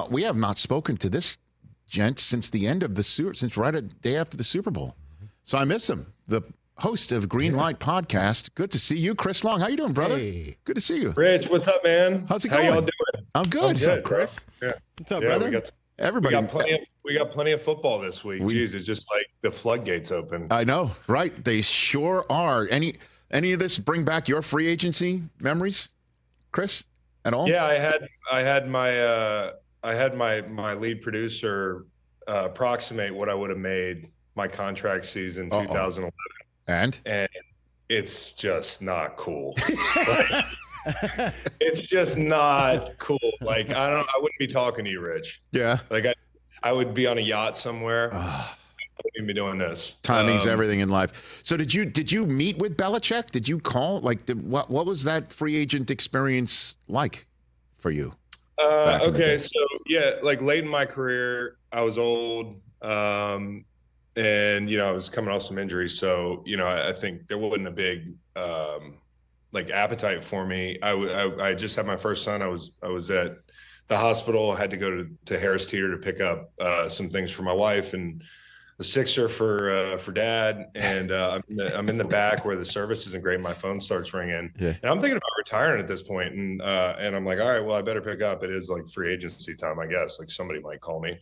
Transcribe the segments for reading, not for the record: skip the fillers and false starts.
We have not spoken to this gent since the end of since right a day after the Super Bowl. So I miss him. The host of Green Light Podcast. Good to see you, Chris Long. How you doing, brother? Hey. Good to see you. Rich, what's up, man? How's it going? How y'all doing? I'm good. What's up, Chris? Yeah. What's up, brother? Everybody. We got plenty of football this week. Jeez, it's just like the floodgates open. I know, right? They sure are. Any of this bring back your free agency memories, Chris, at all? Yeah, I had my lead producer approximate what I would have made my contract season 2011. And it's just not cool. It's just not cool. Like I wouldn't be talking to you, Rich. Yeah. Like I would be on a yacht somewhere. I wouldn't be doing this. Timing's everything in life. So did you meet with Belichick? Did you call? Like what was that free agent experience like for you? Okay, so yeah, like late in my career, I was old. And I was coming off some injuries, so I think there wasn't a big like appetite for me. I just had my first son. I was at the hospital. I had to go to Harris Teeter to pick up some things for my wife and the Sixer for dad. And I'm in the back where the service isn't great. My phone starts ringing, and I'm thinking about retiring at this point. And I'm like, all right, well, I better pick up. It is like free agency time, I guess. Like somebody might call me.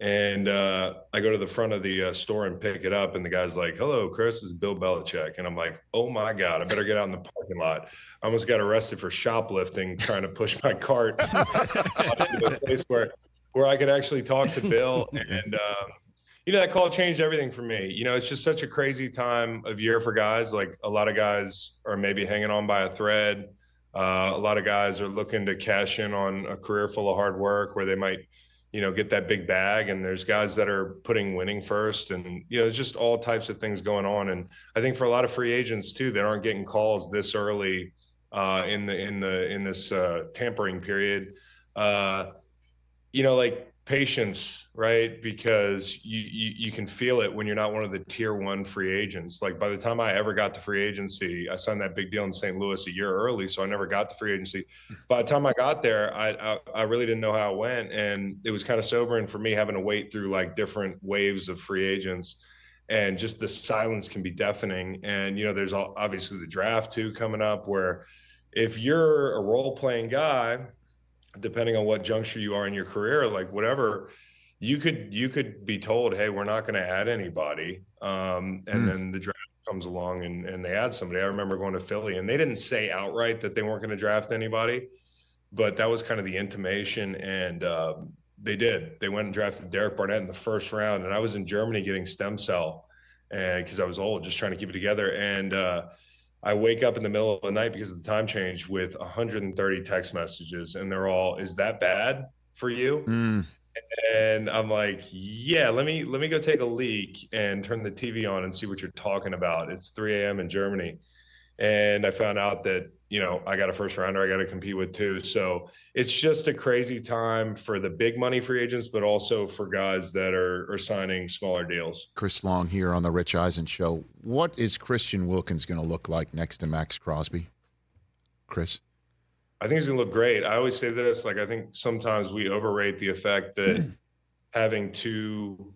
And I go to the front of the store and pick it up. And the guy's like, hello, Chris, this is Bill Belichick. And I'm like, oh, my God, I better get out in the parking lot. I almost got arrested for shoplifting, trying to push my cart into a place where I could actually talk to Bill. And, that call changed everything for me. It's just such a crazy time of year for guys. Like a lot of guys are maybe hanging on by a thread. A lot of guys are looking to cash in on a career full of hard work where they might get that big bag. And there's guys that are putting winning first, and it's just all types of things going on. And I think for a lot of free agents too, that aren't getting calls this early in this tampering period, like patience, right? Because you can feel it when you're not one of the tier one free agents. Like by the time I ever got to free agency, I signed that big deal in St. Louis a year early, so I never got to free agency. By the time I got there, I really didn't know how it went, and it was kind of sobering for me having to wait through like different waves of free agents, and just the silence can be deafening. And there's obviously the draft too coming up, where if you're a role-playing guy, depending on what juncture you are in your career, like whatever, you could be told, hey, we're not going to add anybody. And then the draft comes along and they add somebody. I remember going to Philly and they didn't say outright that they weren't going to draft anybody, but that was kind of the intimation. And they did. They went and drafted Derek Barnett in the first round. And I was in Germany getting stem cell, and because I was old, just trying to keep it together. And I wake up in the middle of the night because of the time change with 130 text messages, and they're all, is that bad for you? And I'm like, yeah, let me go take a leak and turn the TV on and see what you're talking about. It's 3 a.m. in Germany. And I found out that, I got a first rounder I got to compete with too. So it's just a crazy time for the big money free agents, but also for guys that are signing smaller deals. Chris Long here on the Rich Eisen Show. What is Christian Wilkins going to look like next to Max Crosby? Chris? I think he's going to look great. I always say this, like, I think sometimes we overrate the effect that having two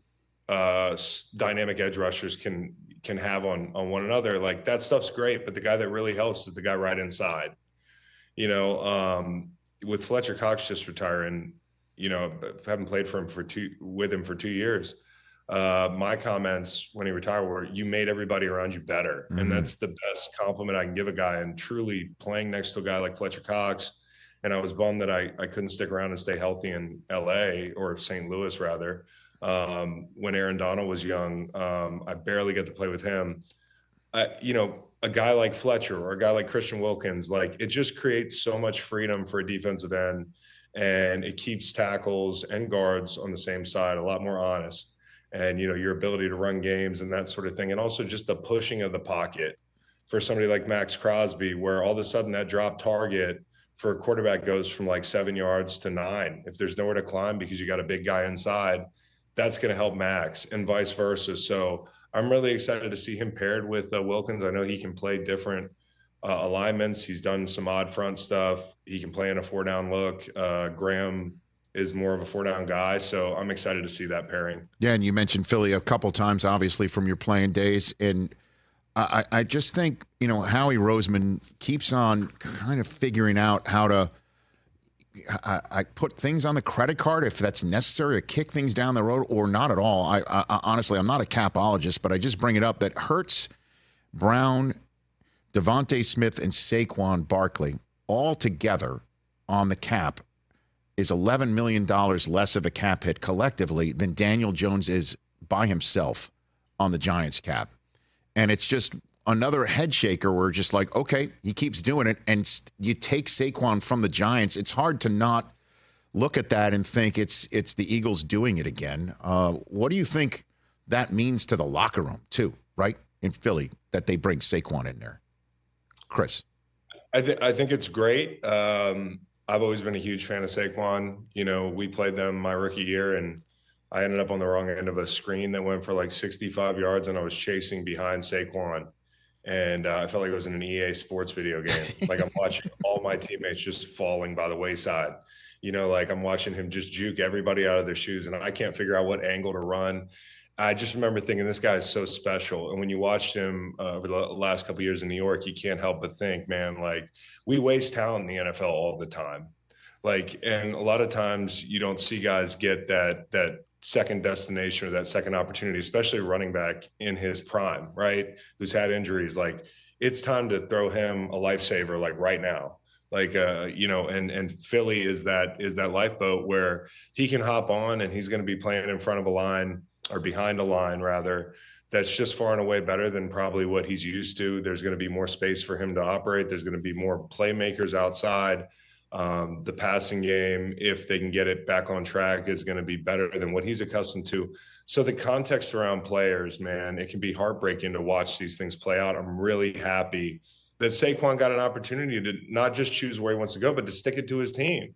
dynamic edge rushers can have on one another. Like that stuff's great, but the guy that really helps is the guy right inside. With Fletcher Cox just retiring, haven't played with him for 2 years. My comments when he retired were, you made everybody around you better. And that's the best compliment I can give a guy. And truly playing next to a guy like Fletcher Cox. And I was bummed that I couldn't stick around and stay healthy in LA, or St. Louis rather. When Aaron Donald was young, I barely get to play with him. A guy like Fletcher or a guy like Christian Wilkins, like it just creates so much freedom for a defensive end, and it keeps tackles and guards on the same side a lot more honest. And, your ability to run games and that sort of thing. And also just the pushing of the pocket for somebody like Max Crosby, where all of a sudden that drop target for a quarterback goes from like 7 yards to 9. If there's nowhere to climb because you got a big guy inside, that's going to help Max, and vice versa. So I'm really excited to see him paired with Wilkins. I know he can play different alignments. He's done some odd front stuff. He can play in a 4-down look. Graham is more of a 4-down guy. So I'm excited to see that pairing. Yeah, and you mentioned Philly a couple times, obviously, from your playing days. And I just think, Howie Roseman keeps on kind of figuring out how to I put things on the credit card if that's necessary, to kick things down the road or not at all. I honestly, I'm not a capologist, but I just bring it up that Hurts, Brown, Devontae Smith, and Saquon Barkley all together on the cap is $11 million less of a cap hit collectively than Daniel Jones is by himself on the Giants cap. And it's just another head shaker where just like, okay, he keeps doing it, and you take Saquon from the Giants. It's hard to not look at that and think it's the Eagles doing it again. What do you think that means to the locker room, too, right, in Philly, that they bring Saquon in there? Chris? I think it's great. I've always been a huge fan of Saquon. We played them my rookie year, and I ended up on the wrong end of a screen that went for like 65 yards, and I was chasing behind Saquon. And I felt like it was in an EA Sports video game. Like I'm watching all my teammates just falling by the wayside. Like I'm watching him just juke everybody out of their shoes, and I can't figure out what angle to run. I just remember thinking, this guy is so special. And when you watched him over the last couple of years in New York, you can't help but think, man, like we waste talent in the NFL all the time. And a lot of times you don't see guys get that second destination or that second opportunity, especially running back in his prime, right? Who's had injuries. Like it's time to throw him a lifesaver, like right now. And Philly is that lifeboat where he can hop on and he's going to be playing in front of a line, or behind a line rather, that's just far and away better than probably what he's used to. There's going to be more space for him to operate. There's going to be more playmakers outside. The passing game, if they can get it back on track, is going to be better than what he's accustomed to. So the context around players, man, it can be heartbreaking to watch these things play out. I'm really happy that Saquon got an opportunity to not just choose where he wants to go, but to stick it to his team.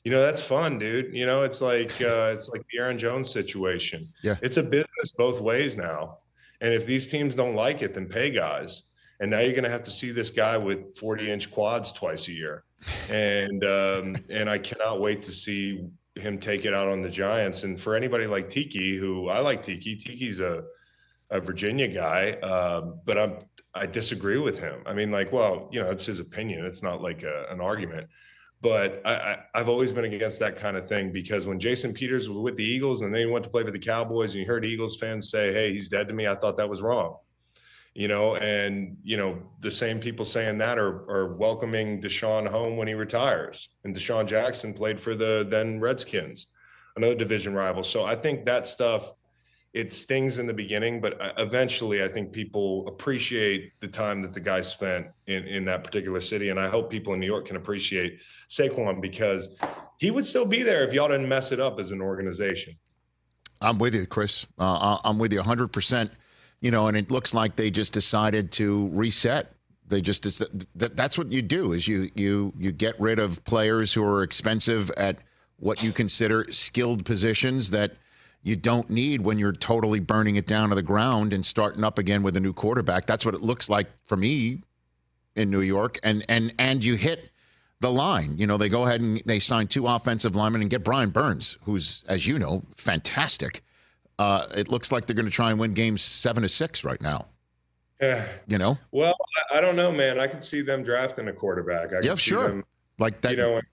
That's fun, dude. It's like the Aaron Jones situation. Yeah. It's a business both ways now. And if these teams don't like it, then pay guys. And now you're going to have to see this guy with 40-inch quads twice a year. And I cannot wait to see him take it out on the Giants. And for anybody like Tiki, who I like Tiki's a Virginia guy, but I disagree with him. I mean, it's his opinion. It's not like an argument. But I've always been against that kind of thing, because when Jason Peters was with the Eagles and then he went to play for the Cowboys, and you heard Eagles fans say, hey, he's dead to me, I thought that was wrong. The same people saying that are welcoming Deshaun home when he retires. And Deshaun Jackson played for the then Redskins, another division rival. So I think that stuff, it stings in the beginning, but eventually I think people appreciate the time that the guy spent in that particular city. And I hope people in New York can appreciate Saquon, because he would still be there if y'all didn't mess it up as an organization. I'm with you, Chris. I'm with you 100%. And it looks like they just decided to reset. That's what you do, is you get rid of players who are expensive at what you consider skilled positions that you don't need when you're totally burning it down to the ground and starting up again with a new quarterback. That's what it looks like for me in New York. And you hit the line. They go ahead and they sign 2 offensive linemen and get Brian Burns, who's, as you know, fantastic. It looks like they're going to try and win games 7-6 right now. Yeah. Well, I don't know, man. I could see them drafting a quarterback. Yeah, sure. Them, like that.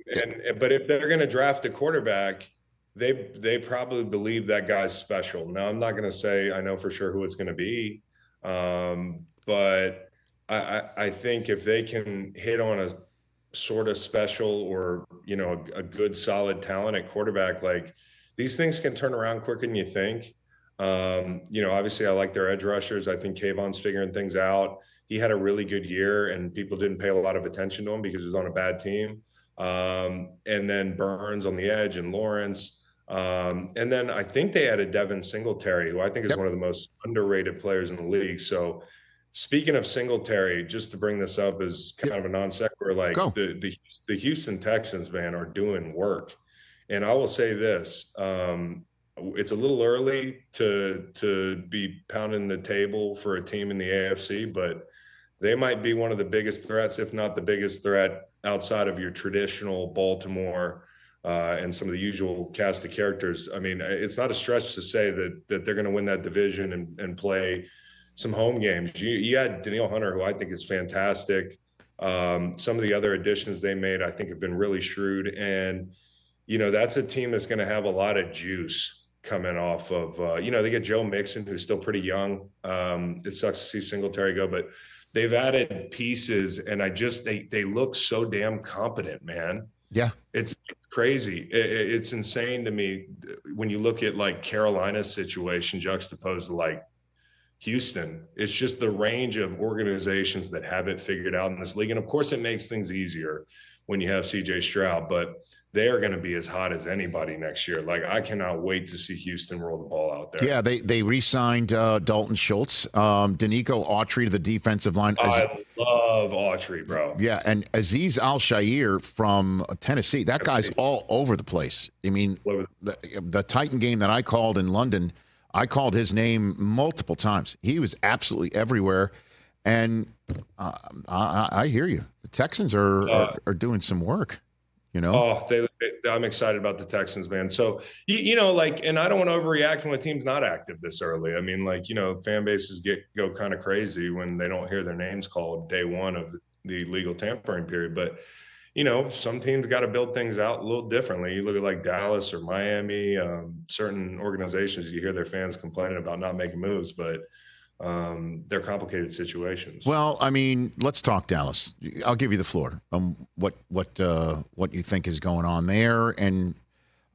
But if they're going to draft a quarterback, they probably believe that guy's special. Now, I'm not going to say I know for sure who it's going to be, but I think if they can hit on a sort of special or a good solid talent at quarterback, like these things can turn around quicker than you think. Obviously I like their edge rushers. I think Kayvon's figuring things out. He had a really good year and people didn't pay a lot of attention to him because he was on a bad team. And then Burns on the edge and Lawrence. And then I think they added Devin Singletary, who I think is one of the most underrated players in the league. So speaking of Singletary, just to bring this up as kind of a non sequitur, like the Houston Texans, man, are doing work. And I will say this, it's a little early to be pounding the table for a team in the AFC, but they might be one of the biggest threats, if not the biggest threat outside of your traditional Baltimore, and some of the usual cast of characters. I mean, it's not a stretch to say that they're going to win that division and play some home games. You had Danielle Hunter, who I think is fantastic. Some of the other additions they made, I think, have been really shrewd. And, that's a team that's going to have a lot of juice coming off of, they get Joe Mixon, who's still pretty young. It sucks to see Singletary go, but they've added pieces, and they look so damn competent, man. Yeah. It's crazy. It's insane to me when you look at like Carolina's situation juxtaposed to like Houston. It's just the range of organizations that have it figured out in this league. And of course, it makes things easier when you have CJ Stroud, but they are going to be as hot as anybody next year. Like, I cannot wait to see Houston roll the ball out there. Yeah, they re-signed Dalton Schultz, Danico Autry to the defensive line. I love Autry, bro. Yeah, and Azeez Al-Shaair from Tennessee. That guy's all over the place. I mean, the Titan game that I called in London, I called his name multiple times. He was absolutely everywhere. And I hear you. The Texans are doing some work. I'm excited about the Texans, man. So, and I don't want to overreact when a team's not active this early. I mean, fan bases go kind of crazy when they don't hear their names called day one of the legal tampering period. But, some teams got to build things out a little differently. You look at like Dallas or Miami, certain organizations, you hear their fans complaining about not making moves, but they're complicated situations. Well, I mean, let's talk Dallas. I'll give you the floor. What you think is going on there, and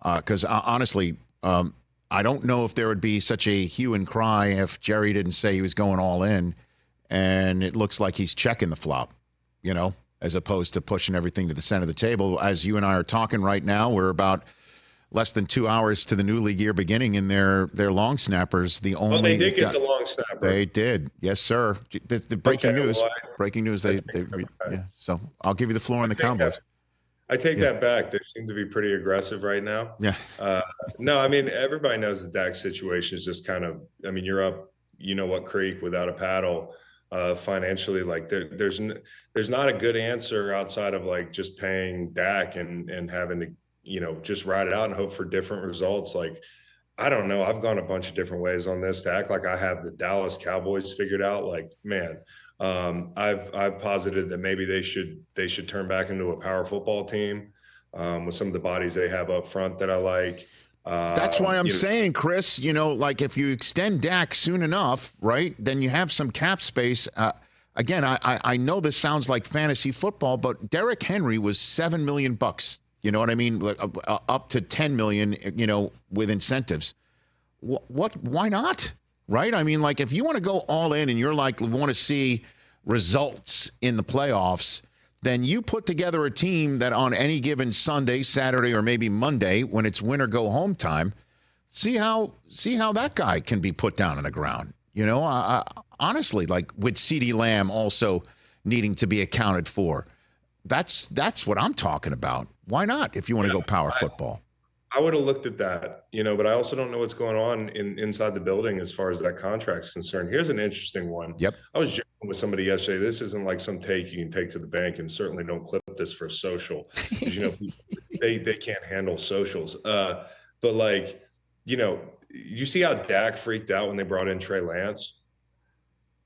because honestly, I don't know if there would be such a hue and cry if Jerry didn't say he was going all in, and it looks like he's checking the flop, as opposed to pushing everything to the center of the table. As you and I are talking right now, we're about less than 2 hours to the new league year beginning, and their long snappers, the only they did get the long snapper. They did, yes, sir. The breaking news. Breaking news. Yeah. So I'll give you the floor on the Cowboys. I take that back. They seem to be pretty aggressive right now. Yeah. No, I mean, everybody knows the Dak situation is just kind of. I mean, you're up, what creek without a paddle. Financially, like there's not a good answer outside of like just paying Dak and having to just ride it out and hope for different results. Like, I don't know. I've gone a bunch of different ways on this to act like I have the Dallas Cowboys figured out. Like, man, I've posited that maybe they should turn back into a power football team with some of the bodies they have up front that I like. That's why I'm saying, Chris, like if you extend Dak soon enough, right, then you have some cap space. Again, I know this sounds like fantasy football, but Derrick Henry was $7 million. You know what I mean? Like, up to $10 million, with incentives. Why not? Right? I mean, like, if you want to go all in and you're like, want to see results in the playoffs, then you put together a team that on any given Sunday, Saturday, or maybe Monday, when it's win or go home time, see how that guy can be put down on the ground. Honestly, like with CeeDee Lamb also needing to be accounted for. That's what I'm talking about. Why not if you want to go power football? I would have looked at that, but I also don't know what's going on inside the building as far as that contract's concerned. Here's an interesting one. Yep. I was joking with somebody yesterday. This isn't like some take you can take to the bank, and certainly don't clip this for social because, they can't handle socials. But like, you see how Dak freaked out when they brought in Trey Lance?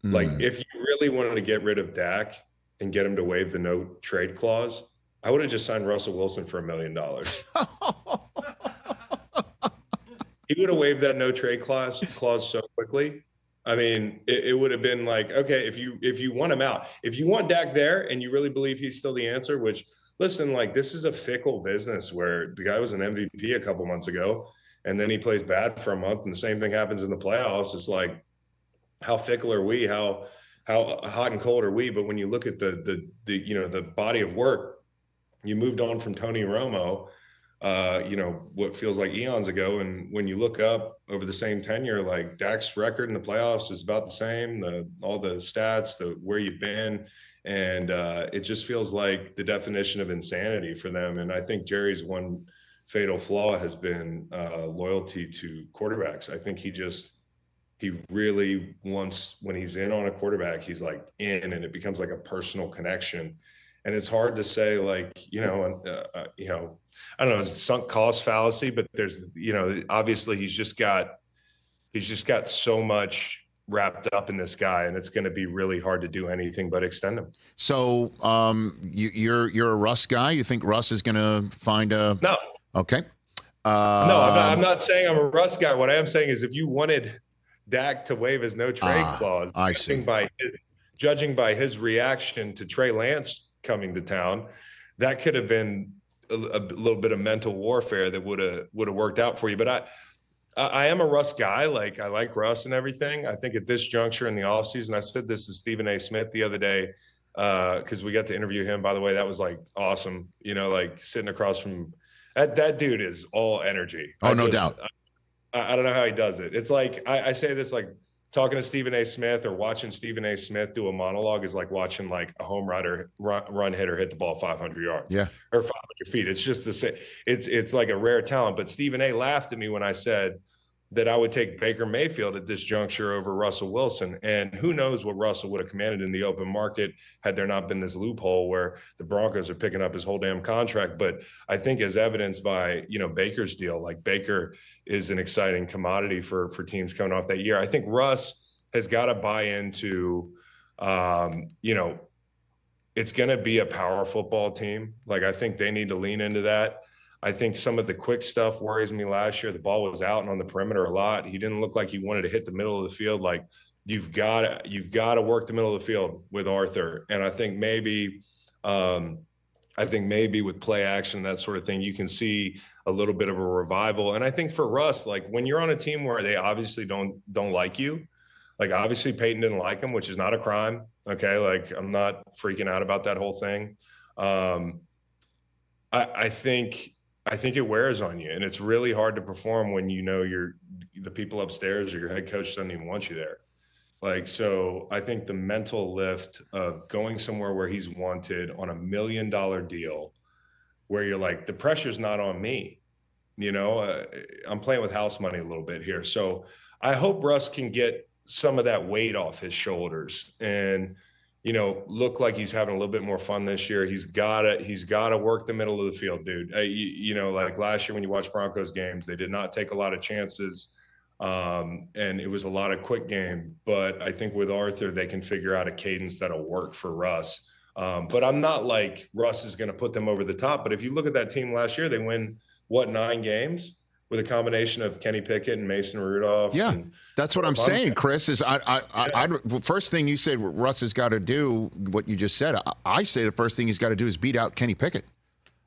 Like, if you really wanted to get rid of Dak and get him to waive the no trade clause, I would have just signed Russell Wilson for $1 million. He would have waived that no trade clause so quickly. I mean, it would have been like, okay, if you want him out, if you want Dak there and you really believe he's still the answer, which, listen, like, this is a fickle business where the guy was an MVP a couple months ago and then he plays bad for a month and the same thing happens in the playoffs. It's like, how fickle are we? How hot and cold are we? But when you look at the body of work, you moved on from Tony Romo, what feels like eons ago. And when you look up over the same tenure, like Dak's record in the playoffs is about the same, all the stats, where you've been. And it just feels like the definition of insanity for them. And I think Jerry's one fatal flaw has been loyalty to quarterbacks. I think he really wants, when he's in on a quarterback, he's like in, and it becomes like a personal connection. And it's hard to say, like, I don't know, it's a sunk cost fallacy, but there's, obviously he's just got so much wrapped up in this guy, and it's going to be really hard to do anything but extend him. So you're a Russ guy. You think Russ is going to find a no? Okay. No, I'm not saying I'm a Russ guy. What I am saying is, if you wanted Dak to waive his no trade clause, I see. Judging by his reaction to Trey Lance coming to town, that could have been a little bit of mental warfare that would have worked out for you. But I am a Russ guy. Like, I like Russ and everything. I think at this juncture in the offseason, I said this to Stephen A. Smith the other day, because we got to interview him. By the way, that was like awesome. Like sitting across from that dude is all energy. Oh, no doubt. I don't know how he does it. It's like, I say this, like, talking to Stephen A. Smith or watching Stephen A. Smith do a monologue is like watching like a home run hitter hit the ball 500 yards or 500 feet. It's just the same. It's like a rare talent. But Stephen A. laughed at me when I said that I would take Baker Mayfield at this juncture over Russell Wilson. And who knows what Russell would have commanded in the open market had there not been this loophole where the Broncos are picking up his whole damn contract. But I think, as evidenced by, Baker's deal, like, Baker is an exciting commodity for teams coming off that year. I think Russ has got to buy into, it's going to be a power football team. Like, I think they need to lean into that. I think some of the quick stuff worries me last year. The ball was out and on the perimeter a lot. He didn't look like he wanted to hit the middle of the field. Like, you've got to work the middle of the field with Arthur. And I think maybe with play action, that sort of thing, you can see a little bit of a revival. And I think for Russ, like, when you're on a team where they obviously don't like you, like, obviously Peyton didn't like him, which is not a crime. Okay. Like, I'm not freaking out about that whole thing. I think it wears on you, and it's really hard to perform when the people upstairs or your head coach doesn't even want you there. Like, so I think the mental lift of going somewhere where he's wanted on $1 million deal, where you're like, the pressure's not on me, I'm playing with house money a little bit here. So I hope Russ can get some of that weight off his shoulders and, look like he's having a little bit more fun this year. He's got to work the middle of the field, dude. Like last year when you watch Broncos games, they did not take a lot of chances. And it was a lot of quick game, but I think with Arthur, they can figure out a cadence that'll work for Russ. But I'm not like Russ is going to put them over the top. But if you look at that team last year, they win 9 games with a combination of Kenny Pickett and Mason Rudolph. Yeah, that's what I'm saying, Chris. Is first thing you said Russ has got to do what you just said. I say the first thing he's got to do is beat out Kenny Pickett.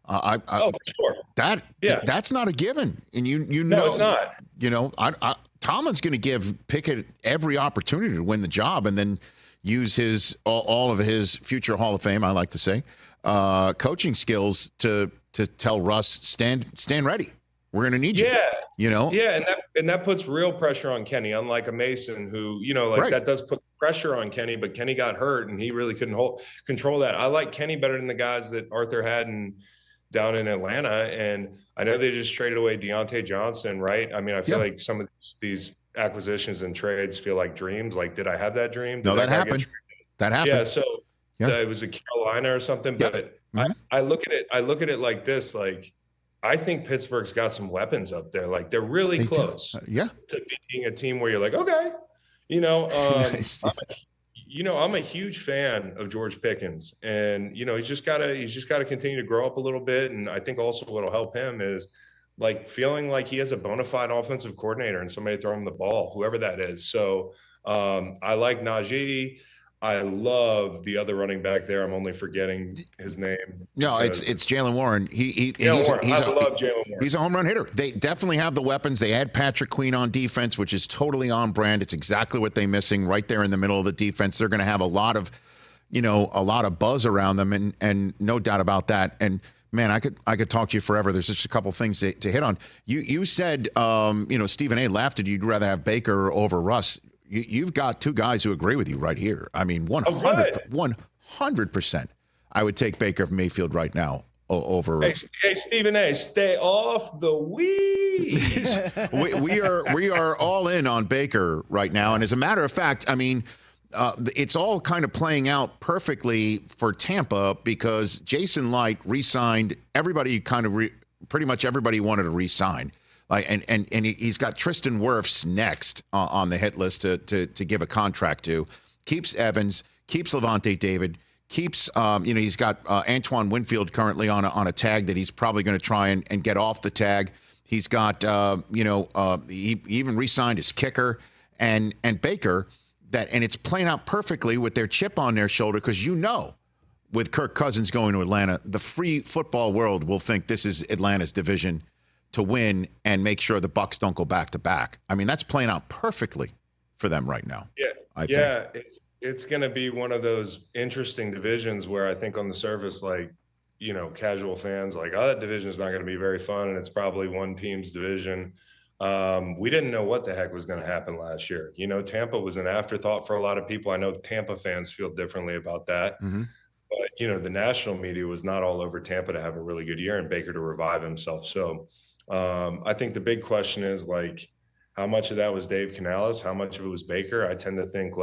For sure. That's not a given, and no, it's not. Tomlin's going to give Pickett every opportunity to win the job, and then use all of his future Hall of Fame, I like to say, coaching skills to tell Russ stand ready. We're going to need you. Yeah, and that puts real pressure on Kenny, unlike a Mason who, that does put pressure on Kenny, but Kenny got hurt and he really couldn't control that. I like Kenny better than the guys that Arthur had down in Atlanta. And I know they just traded away Deontay Johnson, right? I mean, I feel like some of these acquisitions and trades feel like dreams. Like, did I have that dream? No, that happened. That happened. Yeah, so it was a Carolina or something. But I look at it like this, like, I think Pittsburgh's got some weapons up there. Like, they're really close to being a team where you're like, okay, nice. I'm a huge fan of George Pickens, and he's just got to continue to grow up a little bit. And I think also what'll help him is like feeling like he has a bona fide offensive coordinator and somebody to throw him the ball, whoever that is. So I like Najee. I love the other running back there. I'm only forgetting his name. No, it's Jaylen Warren. I love Jaylen Warren. He's a home run hitter. They definitely have the weapons. They had Patrick Queen on defense, which is totally on brand. It's exactly what they're missing right there in the middle of the defense. They're going to have a lot of buzz around them, and no doubt about that. And man, I could talk to you forever. There's just a couple things to hit on. You said Stephen A. laughed at you. You'd rather have Baker over Russ. You've got two guys who agree with you right here. I mean, 100%. I would take Baker Mayfield right now over. Hey, Stephen A., stay off the weeds. we are all in on Baker right now. And as a matter of fact, I mean, it's all kind of playing out perfectly for Tampa because Jason Light re-signed everybody. Pretty much everybody wanted to re-sign. Like and he's got Tristan Wirfs next on the hit list to give a contract to. Keeps Evans, keeps Levante David, keeps he's got Antoine Winfield currently on a tag that he's probably going to try and get off the tag. He's got he even re-signed his kicker and Baker. And it's playing out perfectly with their chip on their shoulder because with Kirk Cousins going to Atlanta, the free football world will think this is Atlanta's division to win and make sure the Bucs don't go back to back. I mean, that's playing out perfectly for them right now. Yeah, I think. It's going to be one of those interesting divisions where I think on the surface, casual fans that division is not going to be very fun, and it's probably one team's division. We didn't know what the heck was going to happen last year. Tampa was an afterthought for a lot of people. I know Tampa fans feel differently about that. Mm-hmm. But, the national media was not all over Tampa to have a really good year and Baker to revive himself. So I think the big question is, how much of that was Dave Canales? How much of it was Baker? I tend to think,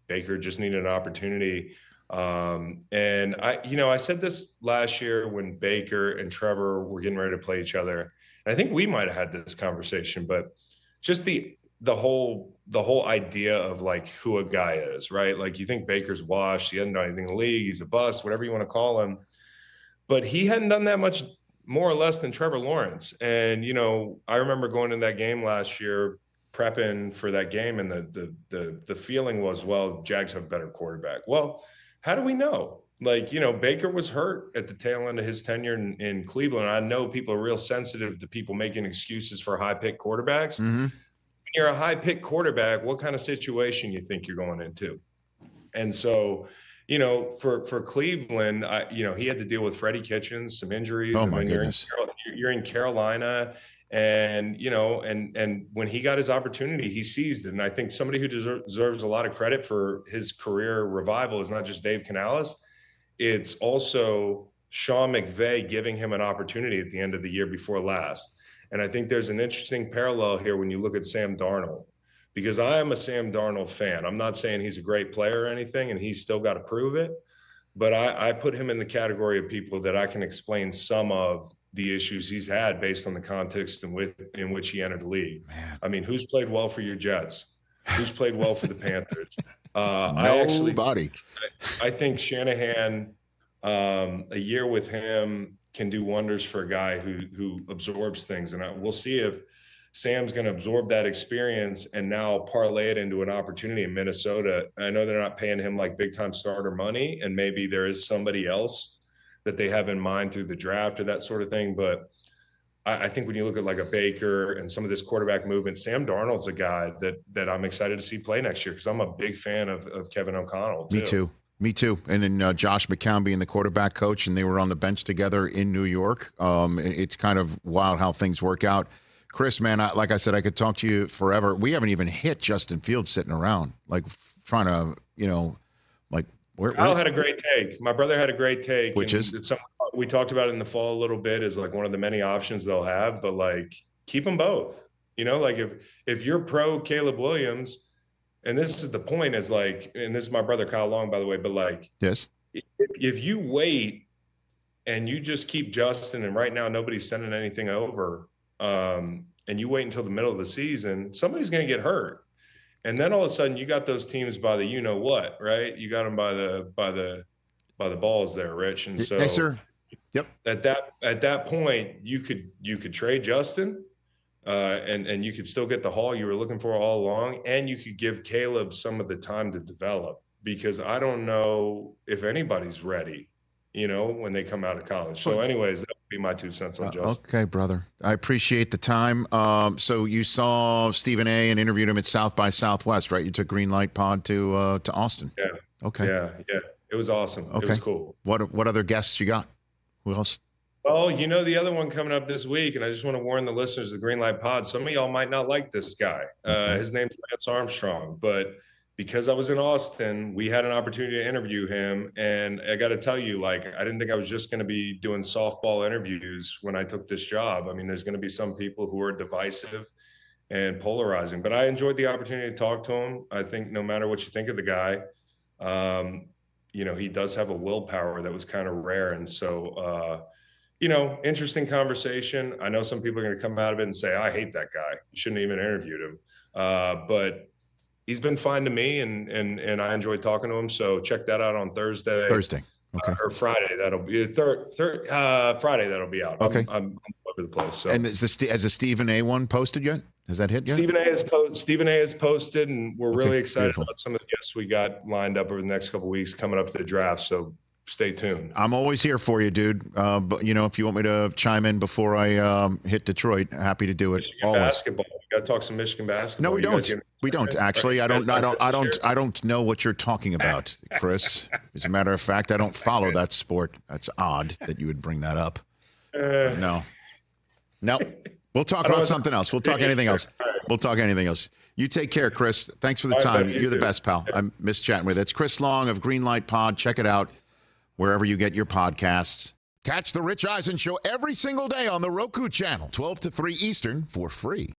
Baker just needed an opportunity. And I said this last year when Baker and Trevor were getting ready to play each other. And I think we might have had this conversation, but just the whole idea of who a guy is, right? You think Baker's washed, he hasn't done anything in the league, he's a bust, whatever you want to call him. But he hadn't done that much more or less than Trevor Lawrence. And, I remember going to that game last year, prepping for that game, and the feeling was, well, Jags have a better quarterback. Well, how do we know? Baker was hurt at the tail end of his tenure in Cleveland. I know people are real sensitive to people making excuses for high-pick quarterbacks. Mm-hmm. When you're a high-pick quarterback, what kind of situation you think you're going into? And so, for Cleveland, he had to deal with Freddie Kitchens, some injuries. Oh, and my then goodness. You're in Carolina. And, and when he got his opportunity, he seized it. And I think somebody who deserves a lot of credit for his career revival is not just Dave Canales. It's also Sean McVay giving him an opportunity at the end of the year before last. And I think there's an interesting parallel here when you look at Sam Darnold, because I am a Sam Darnold fan. I'm not saying he's a great player or anything, and he's still got to prove it. But I put him in the category of people that I can explain some of the issues he's had based on the context in which he entered the league. Man. I mean, who's played well for your Jets? Who's played well for the Panthers? Nobody. I think Shanahan, a year with him can do wonders for a guy who absorbs things. And we'll see if Sam's going to absorb that experience and now parlay it into an opportunity in Minnesota. I know they're not paying him big time starter money, and maybe there is somebody else that they have in mind through the draft or that sort of thing. But I think when you look at a Baker and some of this quarterback movement, Sam Darnold's a guy that I'm excited to see play next year because I'm a big fan of Kevin O'Connell. Me too. And then Josh McCown being the quarterback coach, and they were on the bench together in New York. It's kind of wild how things work out. Chris, man, like I said, I could talk to you forever. We haven't even hit Justin Fields sitting around, trying to, Kyle had a great take. My brother had a great take. Which is? It's something we talked about in the fall a little bit, is one of the many options they'll have, but keep them both. If you're pro Caleb Williams, and this is the point, is and this is my brother Kyle Long, by the way, but yes, if you wait and you just keep Justin, and right now nobody's sending anything over, and you wait until the middle of the season, somebody's going to get hurt. And then all of a sudden you got those teams by the what, right? You got them by the balls there, Rich. And so yes, sir. Yep. At that point, you could trade Justin, and you could still get the haul you were looking for all along, and you could give Caleb some of the time to develop, because I don't know if anybody's ready, when they come out of college. So anyways, that would be my 2 cents on Justin. Okay, brother. I appreciate the time. So you saw Stephen A. and interviewed him at South by Southwest, right? You took Green Light Pod to Austin. Yeah. Okay. Yeah. It was awesome. Okay. It was cool. What other guests you got? Who else? Well, the other one coming up this week, and I just want to warn the listeners of the Green Light Pod, some of y'all might not like this guy. Okay. His name's Lance Armstrong, but because I was in Austin, we had an opportunity to interview him. And I got to tell you, I didn't think I was just going to be doing softball interviews when I took this job. I mean, there's going to be some people who are divisive and polarizing, but I enjoyed the opportunity to talk to him. I think no matter what you think of the guy, He does have a willpower that was kind of rare. And so, interesting conversation. I know some people are going to come out of it and say, I hate that guy. You shouldn't have even interviewed him. But he's been fine to me, and I enjoyed talking to him. So check that out on Thursday. Okay. Or Friday. That'll be Friday. That'll be out. Okay. I'm all over the place. So. And has the Stephen A. one posted yet? Has that hit yet? Stephen A. has posted, and we're really excited beautiful. about some of the guests we got lined up over the next couple of weeks coming up to the draft. So stay tuned. I'm always here for you, dude. But if you want me to chime in before I hit Detroit, happy to do it. Michigan basketball. We got to talk some Michigan basketball. No, we don't. We don't actually. I don't know what you're talking about, Chris. As a matter of fact, I don't follow that sport. That's odd that you would bring that up. No. We'll talk about something else. We'll talk anything else. We'll talk anything else. You take care, Chris. Thanks for the time. You're the best, pal. I miss chatting with you. It's Chris Long of Greenlight Pod. Check it out wherever you get your podcasts. Catch the Rich Eisen Show every single day on the Roku channel, 12 to 3 Eastern, for free.